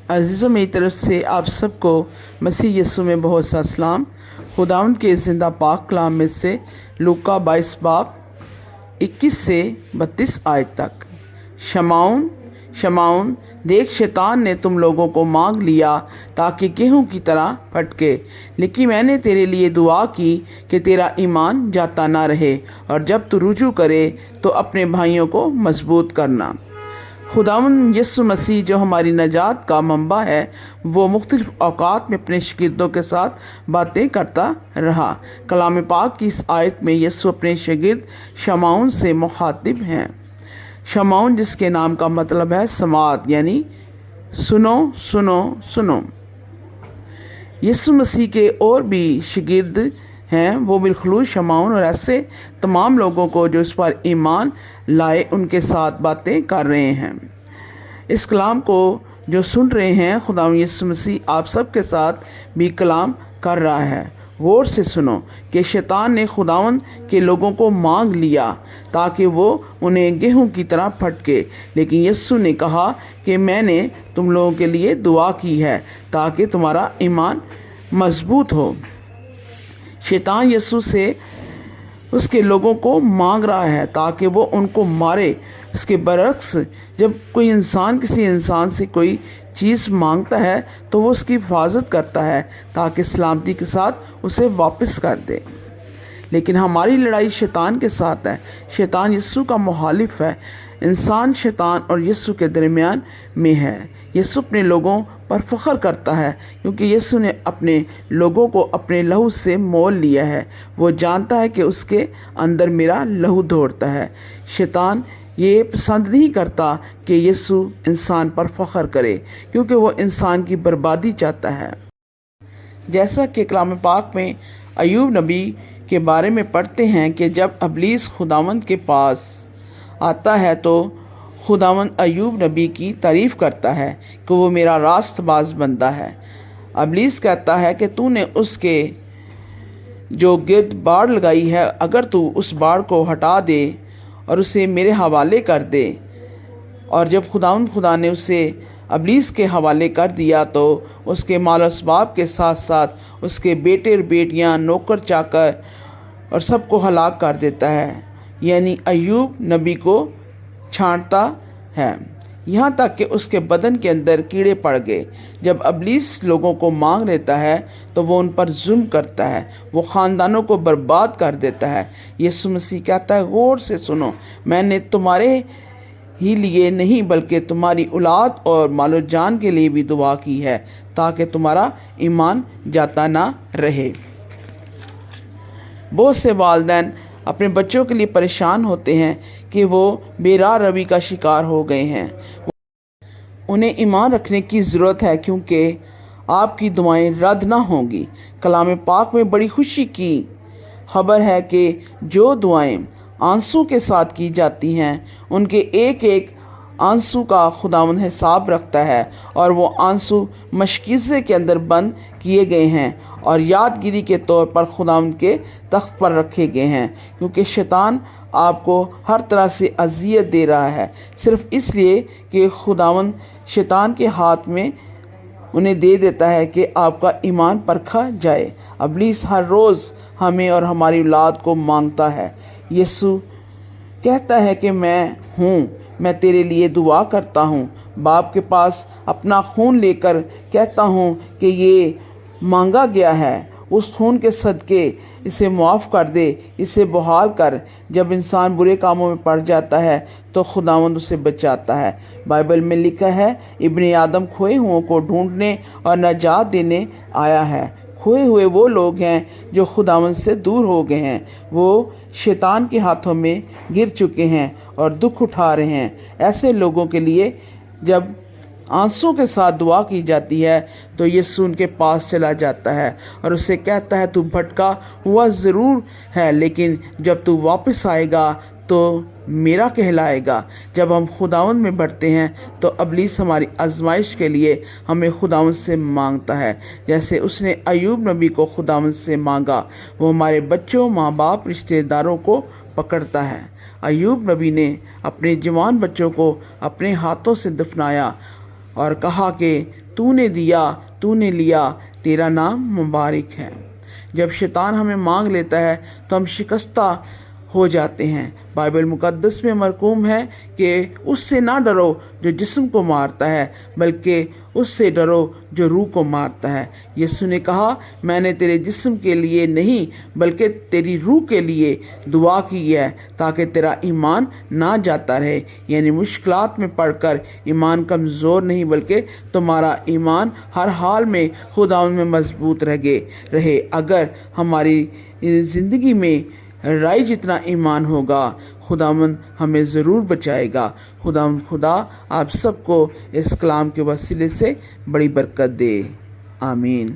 عزیزوں میری طرف سے آپ سب کو مسیح یسوع میں بہت سا سلام۔ خداوند کے زندہ پاک کلام میں سے لوکا 22 باب 21 سے 32 آیت تک۔ شمعون شمعون، دیکھ شیطان نے تم لوگوں کو مانگ لیا تاکہ گیہوں کی طرح پھٹکے، لیکن میں نے تیرے لیے دعا کی کہ تیرا ایمان جاتا نہ رہے، اور جب تو رجوع کرے تو اپنے بھائیوں کو مضبوط کرنا۔ خداوند یسوع مسیح جو ہماری نجات کا منبع ہے، وہ مختلف اوقات میں اپنے شاگردوں کے ساتھ باتیں کرتا رہا۔ کلام پاک کی اس آیت میں یسوع اپنے شاگرد شمعون سے مخاطب ہیں۔ شمعون جس کے نام کا مطلب ہے سماعت، یعنی سنو سنو سنو۔ یسوع مسیح کے اور بھی شاگرد ہیں، وہ بالخصوص شمعون اور ایسے تمام لوگوں کو جو اس پر ایمان لائے ان کے ساتھ باتیں کر رہے ہیں۔ اس کلام کو جو سن رہے ہیں، خداوند یسوع مسیح آپ سب کے ساتھ بھی کلام کر رہا ہے۔ غور سے سنو کہ شیطان نے خداوند کے لوگوں کو مانگ لیا تاکہ وہ انہیں گیہوں کی طرح پھٹکے، لیکن یسوع نے کہا کہ میں نے تم لوگوں کے لیے دعا کی ہے تاکہ تمہارا ایمان مضبوط ہو۔ شیطان یسوع سے اس کے لوگوں کو مانگ رہا ہے تاکہ وہ ان کو مارے۔ اس کے برعکس جب کوئی انسان کسی انسان سے کوئی چیز مانگتا ہے تو وہ اس کی حفاظت کرتا ہے تاکہ سلامتی کے ساتھ اسے واپس کر دے۔ لیکن ہماری لڑائی شیطان کے ساتھ ہے۔ شیطان یسوع کا مخالف ہے۔ انسان شیطان اور یسوع کے درمیان میں ہے۔ یسوع اپنے لوگوں پر فخر کرتا ہے کیونکہ یسوع نے اپنے لوگوں کو اپنے لہو سے مول لیا ہے۔ وہ جانتا ہے کہ اس کے اندر میرا لہو دوڑتا ہے۔ شیطان یہ پسند نہیں کرتا کہ یسوع انسان پر فخر کرے کیونکہ وہ انسان کی بربادی چاہتا ہے۔ جیسا کہ کلام پاک میں ایوب نبی کے بارے میں پڑھتے ہیں کہ جب ابلیس خداوند کے پاس آتا ہے تو خداوند ایوب نبی کی تعریف کرتا ہے کہ وہ میرا راست باز بندہ ہے۔ ابلیس کہتا ہے کہ تو نے اس کے جو گرد باڑ لگائی ہے، اگر تو اس باڑ کو ہٹا دے اور اسے میرے حوالے کر دے۔ اور جب خدا نے اسے ابلیس کے حوالے کر دیا تو اس کے مال و اسباب کے ساتھ ساتھ اس کے بیٹے اور بیٹیاں، نوکر چاکر اور سب کو ہلاک کر دیتا ہے، یعنی ایوب نبی کو چھانٹتا ہے، یہاں تک کہ اس کے بدن کے اندر کیڑے پڑ گئے۔ جب ابلیس لوگوں کو مانگ لیتا ہے تو وہ ان پر ظلم کرتا ہے، وہ خاندانوں کو برباد کر دیتا ہے۔ یسوع مسیح کہتا ہے غور سے سنو، میں نے تمہارے ہی لیے نہیں بلکہ تمہاری اولاد اور مال و جان کے لیے بھی دعا کی ہے تاکہ تمہارا ایمان جاتا نہ رہے۔ بہت سے والدین اپنے بچوں کے لیے پریشان ہوتے ہیں کہ وہ بے راہ روی کا شکار ہو گئے ہیں۔ انہیں ایمان رکھنے کی ضرورت ہے کیونکہ آپ کی دعائیں رد نہ ہوں گی۔ کلام پاک میں بڑی خوشی کی خبر ہے کہ جو دعائیں آنسو کے ساتھ کی جاتی ہیں ان کے ایک ایک آنسو کا خداوند حساب رکھتا ہے، اور وہ آنسو مشکیزے کے اندر بند کیے گئے ہیں اور یادگیری کے طور پر خداوند کے تخت پر رکھے گئے ہیں، کیونکہ شیطان آپ کو ہر طرح سے اذیت دے رہا ہے صرف اس لیے کہ خداوند شیطان کے ہاتھ میں انہیں دے دیتا ہے کہ آپ کا ایمان پرکھا جائے۔ ابلیس ہر روز ہمیں اور ہماری اولاد کو مانگتا ہے۔ یسوع کہتا ہے کہ میں ہوں، میں تیرے لیے دعا کرتا ہوں، باپ کے پاس اپنا خون لے کر کہتا ہوں کہ یہ مانگا گیا ہے، اس خون کے صدقے اسے معاف کر دے، اسے بحال کر۔ جب انسان برے کاموں میں پڑ جاتا ہے تو خداوند اسے بچاتا ہے۔ بائبل میں لکھا ہے ابن آدم کھوئے ہوئوں کو ڈھونڈنے اور نجات دینے آیا ہے۔ کھوئے ہوئے وہ لوگ ہیں جو خداوند سے دور ہو گئے ہیں، وہ شیطان کے ہاتھوں میں گر چکے ہیں اور دکھ اٹھا رہے ہیں۔ ایسے لوگوں کے لیے جب آنسوں کے ساتھ دعا کی جاتی ہے تو یسوع ان کے پاس چلا جاتا ہے اور اسے کہتا ہے تو بھٹکا ہوا ضرور ہے لیکن جب تو واپس آئے گا تو میرا کہلائے گا۔ جب ہم خداوند میں بڑھتے ہیں تو ابلیس ہماری آزمائش کے لیے ہمیں خداوند سے مانگتا ہے، جیسے اس نے ایوب نبی کو خداوند سے مانگا۔ وہ ہمارے بچوں، ماں باپ، رشتہ داروں کو پکڑتا ہے۔ ایوب نبی نے اپنے جوان بچوں کو اپنے ہاتھوں سے دفنایا اور کہا کہ تو نے دیا، تو نے لیا، تیرا نام مبارک ہے۔ جب شیطان ہمیں مانگ لیتا ہے تو ہم شکستہ ہو جاتے ہیں۔ بائبل مقدس میں مرقوم ہے کہ اس سے نہ ڈرو جو جسم کو مارتا ہے، بلکہ اس سے ڈرو جو روح کو مارتا ہے۔ یسوع نے کہا، میں نے تیرے جسم کے لیے نہیں بلکہ تیری روح کے لیے دعا کی ہے تاکہ تیرا ایمان نہ جاتا رہے۔ یعنی مشکلات میں پڑھ کر ایمان کمزور نہیں، بلکہ تمہارا ایمان ہر حال میں خداوند میں مضبوط رہے۔ اگر ہماری زندگی میں رائی جتنا ایمان ہوگا، خداوند ہمیں ضرور بچائے گا۔ خدا آپ سب کو اس کلام کے وسیلے سے بڑی برکت دے۔ آمین۔